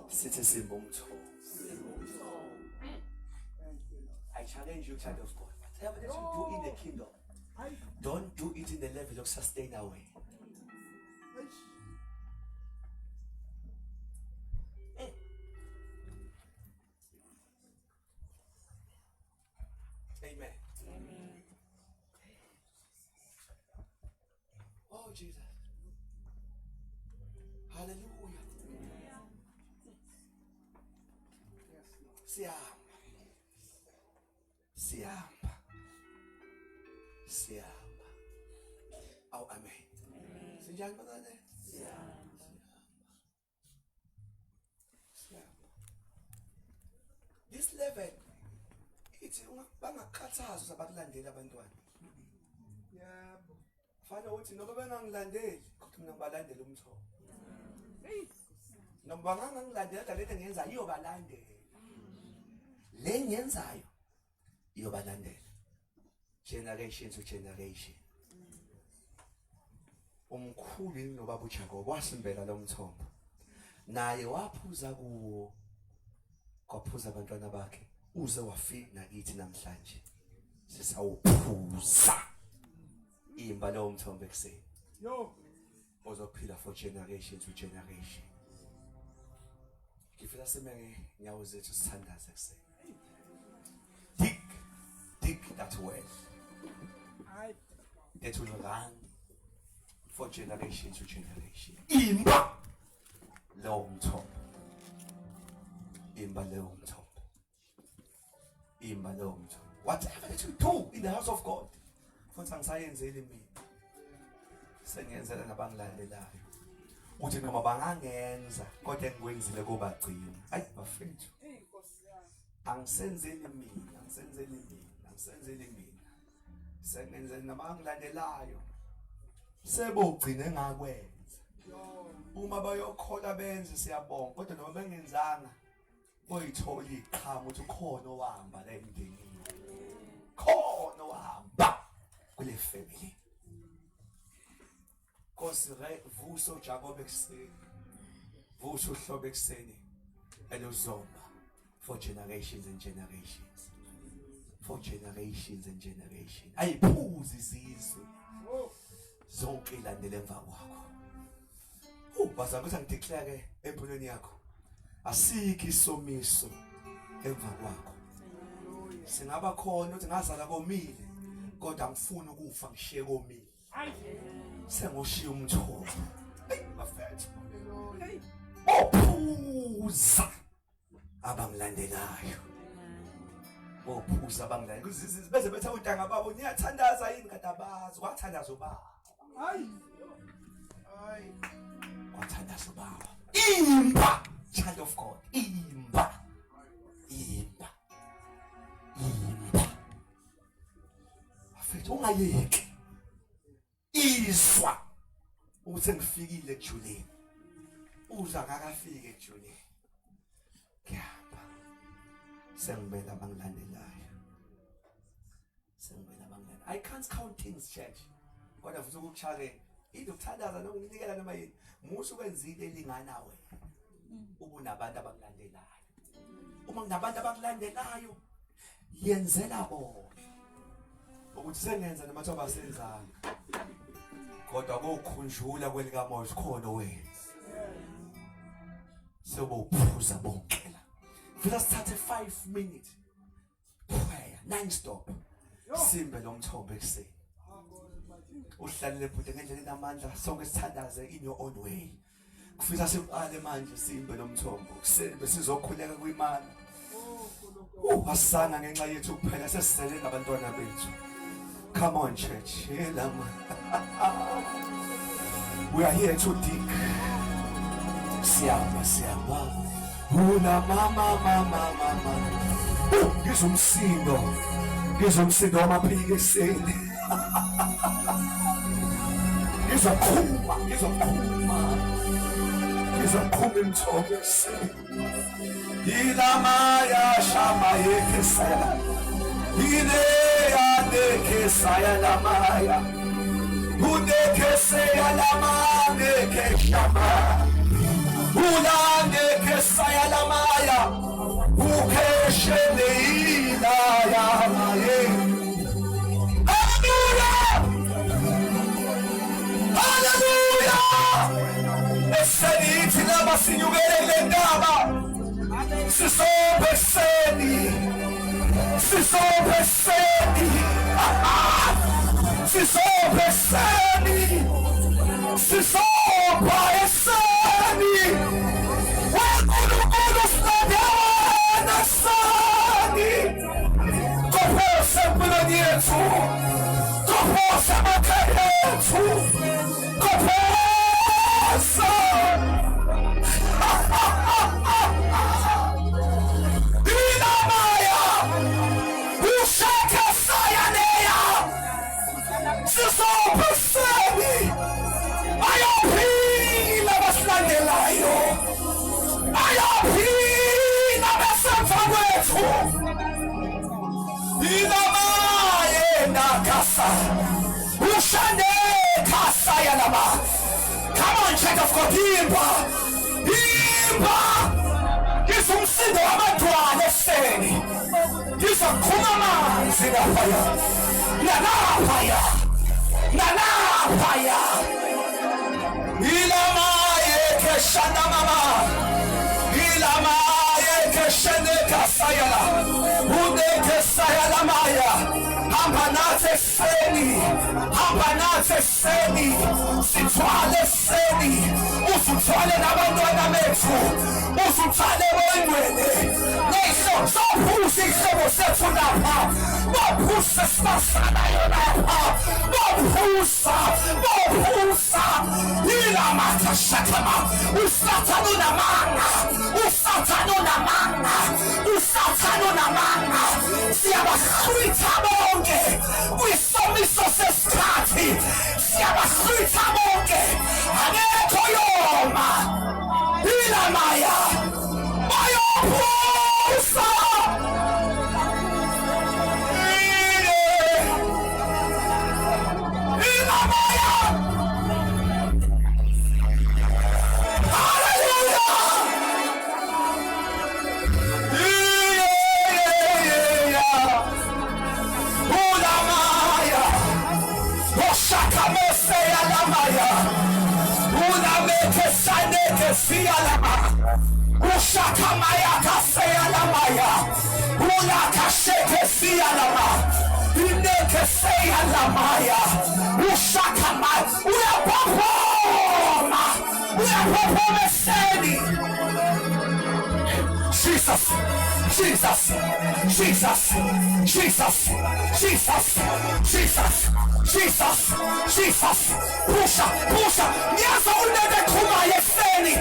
Sithi simba umthombo. I challenge you, child of God. Whatever that you do in the kingdom, Hayi. don't do it in the level of sustainer way. Amen. Oh, Jesus. Hallelujah. Siyahamba. Siyahamba. Siyahamba. Oh, amen. Sinjani bazane? Siyahamba. Siyahamba. This level ithi bangakhathazi abakulandeli abantwana. Yebo. Fana uthi noma bengangilandeli kodwa mina ngibalandela umthobo. Hey. Noma bangangilandela kodwa lento engiyenzayo iyobalandela. Le ngiyenzayo iyobalandela. Generation to generation. Umkhulu nobaba uJakobe wasimbela lo mthombo. Naye waphuza kuwo. Kwaphuza abantwana bakhe. Uze wafika nakithi namhlanje. Sisawuphuza. Imba lo mthombo ekseni. Yo. Ozophila for generation to generation. Ngifisa semenge nyawo zethu sithandaze ekseni. Dig that well. Hayi. That will run for generation to generation. Imba lo mthombo. Imba lo mthombo. Imba lo mthombo. Whatever that you do in the house of God. Futhi angisayenzeli mina. Sengiyenzela nabangilandelayo. Uthi noma bangangenza kodwa engikwenzile kubagcina. Ayi bafethu. Hey, Nkosi yami. Angisenzeli mina, angisenzeli mina, angisenzeli mina. Sengenzela nabangilandelayo. Sebogcina engakwenza. Yo. Uma bayokhola benze siyabonga kodwa noma bengenzanga oyithola iqhamu uthi khona ohamba la emndenini. Khona ohamba kule family. Nkosi vuso Jakobe ekseni. Vuso Hlobo ekseni. Elozomba for generations and generations. For generations and generations. Ayiphuzi izizwe. Oh. Zonke ilandele emva kwakho. Bazama ukuthi ngideclare empilweni yakho. Asikho isomiso emva kwakho. Singaba khona uthi ngazala komile kodwa ngifuna ukufa ngishiye komile. Hayi. Sengoshiya umthobo. Hey bafethu. Hey. Ophuza abangilandelayo. Ophuza abangilandelayo. Bese bethe untanga babo niyathandaza yini kade abazi wathandaza ubaba. Hayi. Hayi. Wathandaza ubaba. Imba child of God. Imba. Imba. Imba. Afethu ungayeki. Izwa ukuthi ngifikile ejuleni. Uza ngakafike ejuleni. Ngiyahamba. Sengibela abangilandelayo. Sengibela abangilandelayo. I can't count things church. Kodwa futhi ukuchake idukuthandaza nokunginikela noma yini. Musu kwenzile elingana wena. Ubunabantu abangilandelayo. Uma nginabantu abangilandelayo yenzela bona. Ukuthi sengenza noma thoba senzanga. Kodwa kokhunjula kwelikamoya sikhona wena. Sobophuza bonke la. Vula sithathe 5 minutes prayer non-stop. Simbe lo mthombo ekseni. Uhlalele futhi ngendlela enamandla sonke sithandaze in your own way. Kufisa siqale manje simbe lo mthombo. Kusembe sizokhuleka kwimani. Asana ngenxa yethu kuphela sesizele nabantwana bethu. Come on church. We are here to dig. Siyamba. Una mama. Ngizomsindo wamaphiki eseni. Ngizokhuma imthombo eseni. Ilamaya shama yekesaya. Kesaya lamaya. Kesaya lamane keshama. Kesaya lamaya. Ukeshele ilaya. masinyukele kule ndaba sisobheseni sisobheseni sisobheseni sisobheseni wenkulunkulu sinadana sani kophose empilweni yethu kophose emakhaya ethu kophose inamaya ushaka sayaneya sisobheseni ayaphila basilandelayo ayaphila besemva kwethu inamaye nakasa ushane kasa yanama. Come on, child of God, imba ngizumsindo wabantwana eseni ngizakhuma amanzi laphaya nalaphaya nalaphaya ilamaye keshana mama ilamaye keshane kasayala udeke sayala maya hamba nathi eseni sithwale eseni usuthwale nabantwana bethu usuthwale wengwele sophuse isihlobo sethu lapha bophusa sibasanayo lapha bophusa ilamatha shakama usathane unamanga siyabahlwitha bonke kwisomiso sesikhathi siyabahlwitha bonke akekho yoma ilamaya bayophusa ilamaya. Ushakamaya kaseyalamaya ulakasheke siyalama ineke seyalamaya ushakamaya uyapophoma eseni. Jesus pusha nyaza unebe khuma yeseni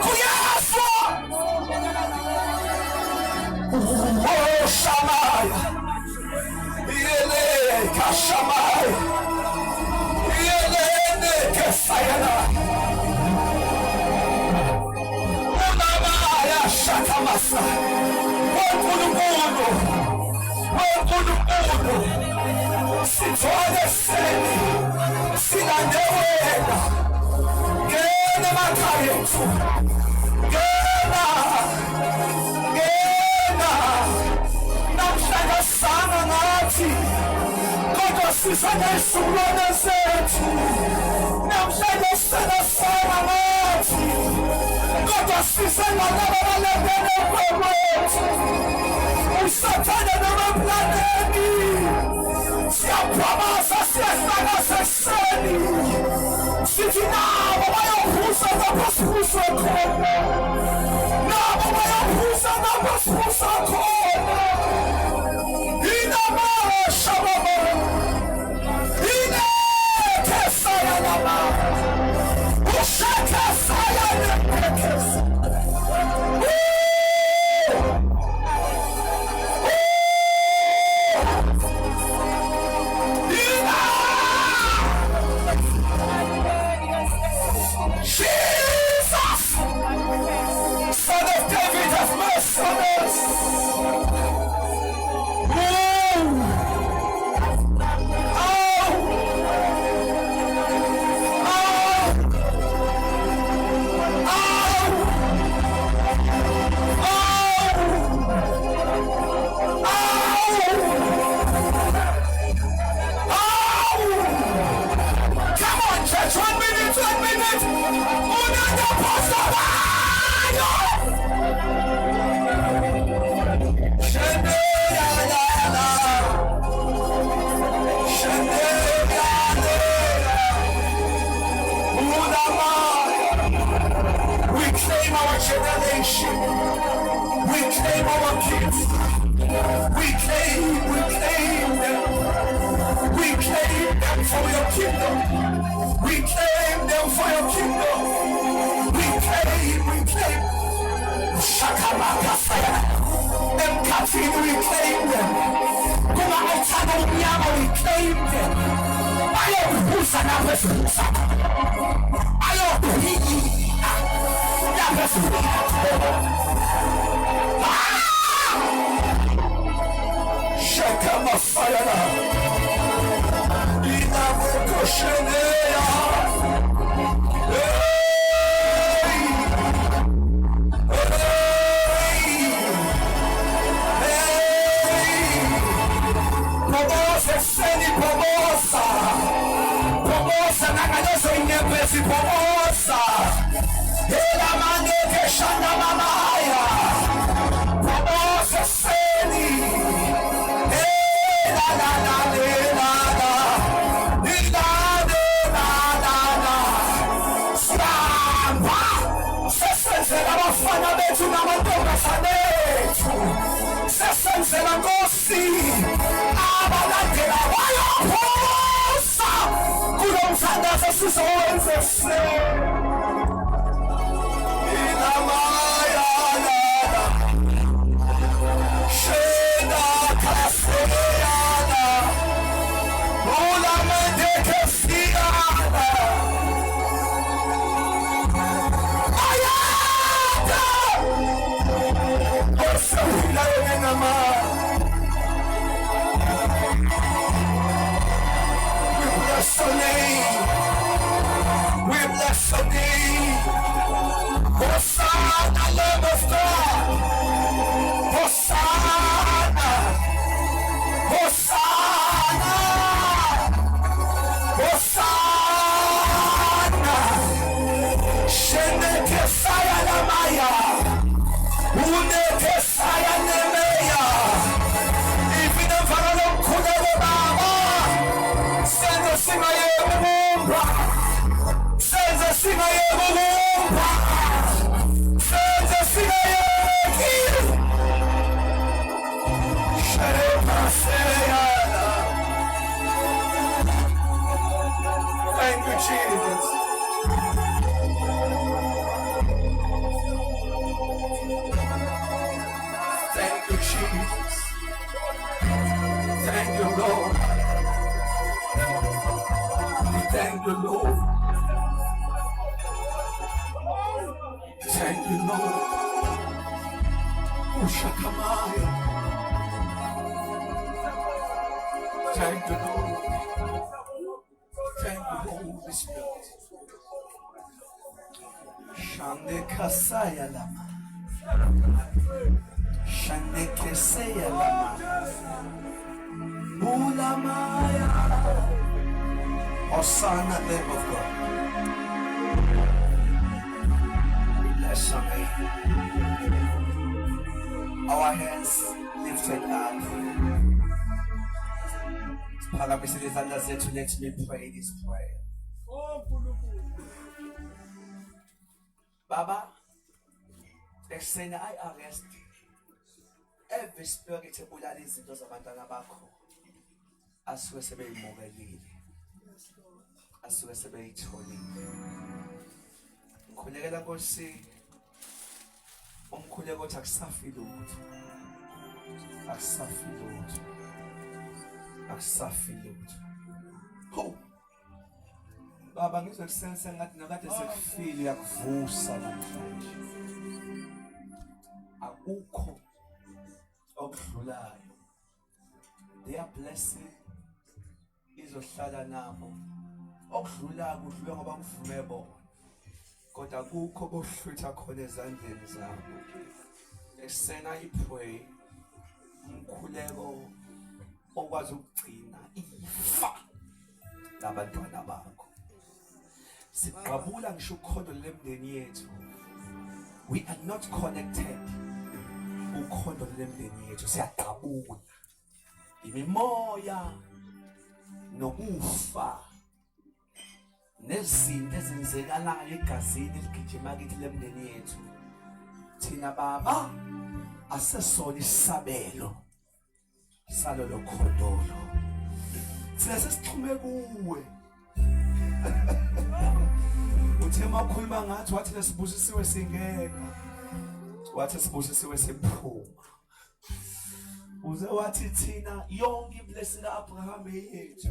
kuyaswa oh shamaya yele kashamaya yele kesayana unamaya shakamasa wenkulunkulu sithwale eseni silandewena ngena emakhaya ethu ngena namhlanje sana ngathi kodwa sisanesulwana zethu namhlanje sana ngathi kodwa sisengalabalabalebele kwethu usathane namaplaneti siyaphamasa siyahlakasa eseni sithi nabo bayophusa lapho siphusa khona nabo bayophusa lapho siphusa khona inamasha baba inekesa yalama ushakasa yanekesa claim our kids. We claim them. We claim them for your kingdom. We claim them for your kingdom. We claim. Shakamaka fire. Them catching, we claim them. Kuma Aitana Unyama, we claim them. Ayo Busa na Busa. Ayo Buhi. Na Busa. Shakama fire. Ina Buko Shenea. Pomosa na kanyoso inyepesi pomosa. Hela mande keshana mamaya. Pomosa seni. Hela la la la la. Hela la la la. Samba. Sesense la bafana betu na mandoka sanetu. Sesense la ngosi. Abalante la waya. Sanda se soenze se ina maya la sheda kaseana ula mende kesiana ayata osila ina ma we bless your name. Hosanna, Lamb of God. Hosanna. Hosanna. Hosanna. Shene kesaya lamaya. Une kesaya nemeya. Even if I don't kudele baba. Send us in my Sina Yehova, Sina Yehova, Sharema Seyala. Thank you, Jesus. Thank you, Jesus. Thank you, Lord. Thank you, Lord. Thank you, Lord. Ushakamaya. Thank you, Lord. Thank you, Holy Spirit. Shande kasaya lama. Shande keseya lama. Ulamaya. Hosanna, Lamb of God. Our hands lifted up. Let me pray this prayer. Baba, I arrest every spirit ebulala izinto zabantwana bakho asuke sebeyimokelile, asuke sebeyitholile. Ngikhulekela Nkosi umkhuleko othi akusafi lutho, akusafi lutho, akusafi lutho. Ho Baba, ngizwe kusense ngathi nakade sekufile yakuvusa namhlanje. Akukho okudlulayo. Their blessing izohlala nabo. Okudlula kudlule ngoba kuvume bona. Kodwa akukho bohlutha khona ezandleni zabo. Esena ipray umkhuleko okwazi ukugcina ifa labantwana bakho. Siqabula ngisho ukhondo lemndeni yethu. We are not connected. Ukhondo lemndeni yethu siyaqabula. Imimoya nokufa nezinto ezenzekalayo egazini eligijima kithi lemndeni yethu. Thina Baba asesona isabelo salo lokhondolo. Thina sesixhume kuwe. Uthe makhuluma ngathi wathi lesibusisiwe singena. Wathi sibusisiwe siphuma. Uze wathi thina yonke iblessing kaAbraham yethu.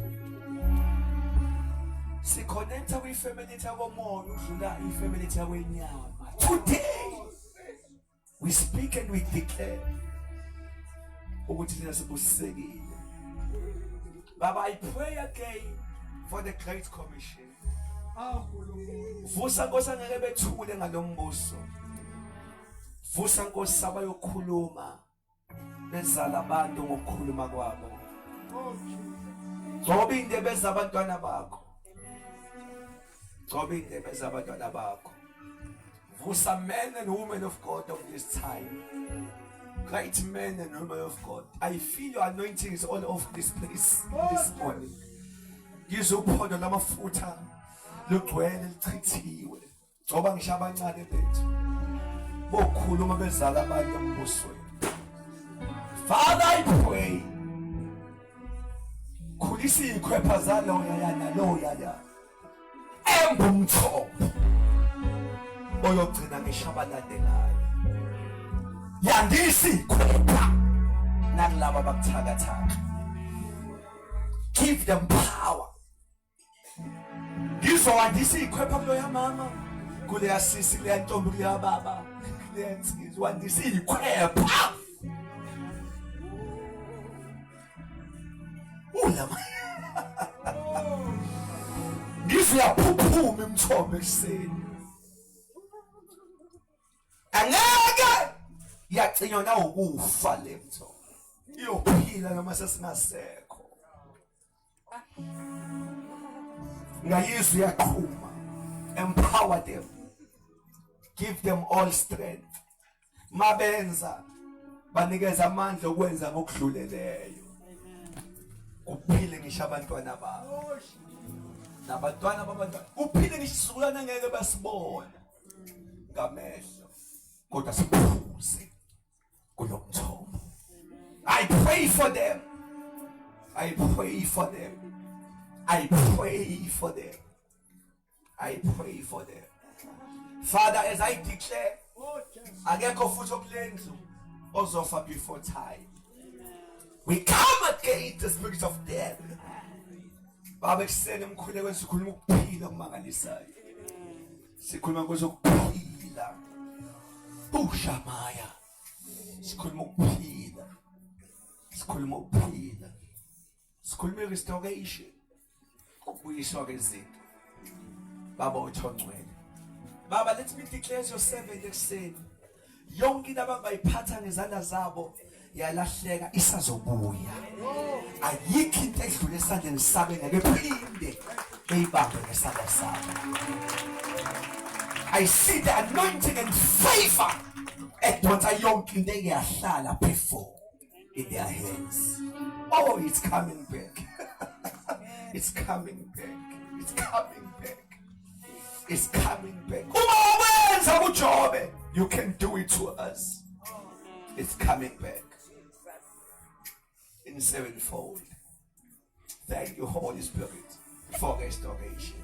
Si connecta kwi-family yakomoya udlula i-family yakwenyama. Today we speak and we declare ukuthi thina sibusisekile. Baba, I pray again for the Great Commission. Vusa Nkosi angeke bethule ngalombuso. Vusa Nkosi abayokhuluma bezala abantu ngokukhuluma kwabo. Ngoba indebe zabantwana bakho. Ngoba indebe zabantwana bakho. Vusa men and women of God of this time. Great men and women of God. I feel your anointing is all over this place this morning. Ngizophondo lamafutha lugcwele lichithiwe. Ngoba ngisho abancane bethu bokhuluma bezala abantu embusweni. Father, I pray. Khulisa ikhwepha zalo yana lo yaya. Embumtho. Oyogcina ngishabalandelayo. Yandisi ikhwepha nakulabo abakuthakathaka. Give them power. Ngizowandisa ikhwepha kulo yamama, kule yasisi, kule yantombi, kule yababa, kule yansizwa, wandisa ikhwepha. Ulama. Ngiziyaphuphuma imthombo ekuseni. Angeke yacinywa na ukufa le mthombo. Iyophila noma sesingasekho. Ngayizwi yaqhuma. Empower them. Give them all strength. Mabenza banikeza amandla okwenza ngokudluleleyo. Uphile ngisho abantwana babo. Nabantwana babantwana. Uphile ngisho isizukulwane ngeke basibona ngamehlo. Kodwa siphuze kulomthombo. I pray for them. I pray for them. I pray for them. I pray for them. Father, as I declare, akekho futhi okulendlu ozofa before time. We come against the spirit of death. Baba, ekuseni emkhulekweni sikhuluma ukuphila okumangalisayo. Sikhuluma ngokuphila. Ushamaya. Sikhuluma ukuphila. Sikhuluma ukuphila. Sikhuluma restoration. Ukubuyiswa kwezinto. Baba uthongcwele. Baba, let me declare your servant ekuseni. Yonke into abangayiphatha ngezandla zabo yalahleka isazobuya. Ayikho into edlule esandleni sabo ngeke phinde beyibambe ngesandla sabo. I see the anointing and favor edonsa yonke into eyahlala before in their hands. Oh, it's coming back. It's coming back. It's coming back. It's coming back. You can do it to us. It's coming back in sevenfold. Thank you, Holy Spirit, for restoration.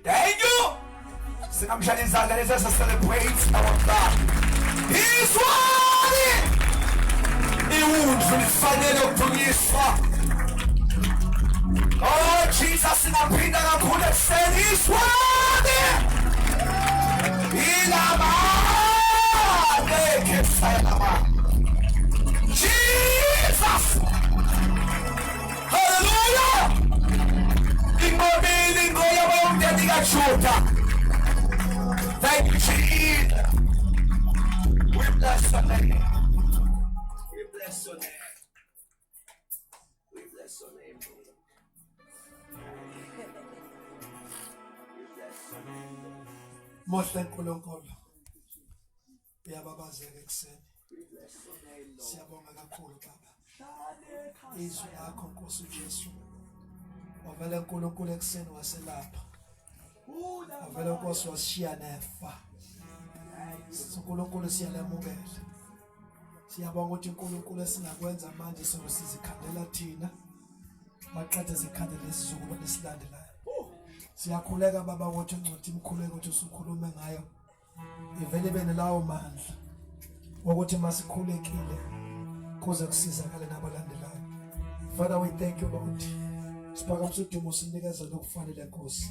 Thank you. Sinamshani izandla lezi celebrate our God. He's worthy. Iwundlu lifanele ukudunyiswa. Oh, Jesus, sinaphinda kakhulu ekuseni. He's worthy. Jesus. Hallelujah. Thank you, Jesus. We bless your name. We bless your name. We bless your name. We bless your name. Mohle nkulunkulu. Uyababazeka ekuseni. Siyabonga kakhulu Baba. Izwi lakho Nkosi uJesu. Wavele nkulunkulu ekuseni waselapha. Wavele Nkosi wasishiya nefa. Nkulunkulu siyalemukela. Siyabonga ukuthi uNkulunkulu esingakwenza manje sizikhandela thina. Maqede zikhandela isizukulwane esilandelayo. Siyakhuleka baba ukuthi ungcwele imkhuleko ukuthi usukhulume ngayo. Ivele bene lawo mandla ukuthi masikhulekile kuze kusizakale nabalandelayo. Father, we thank you, Lord. Siphakamise udumo sinikeza lokufanele Nkosi.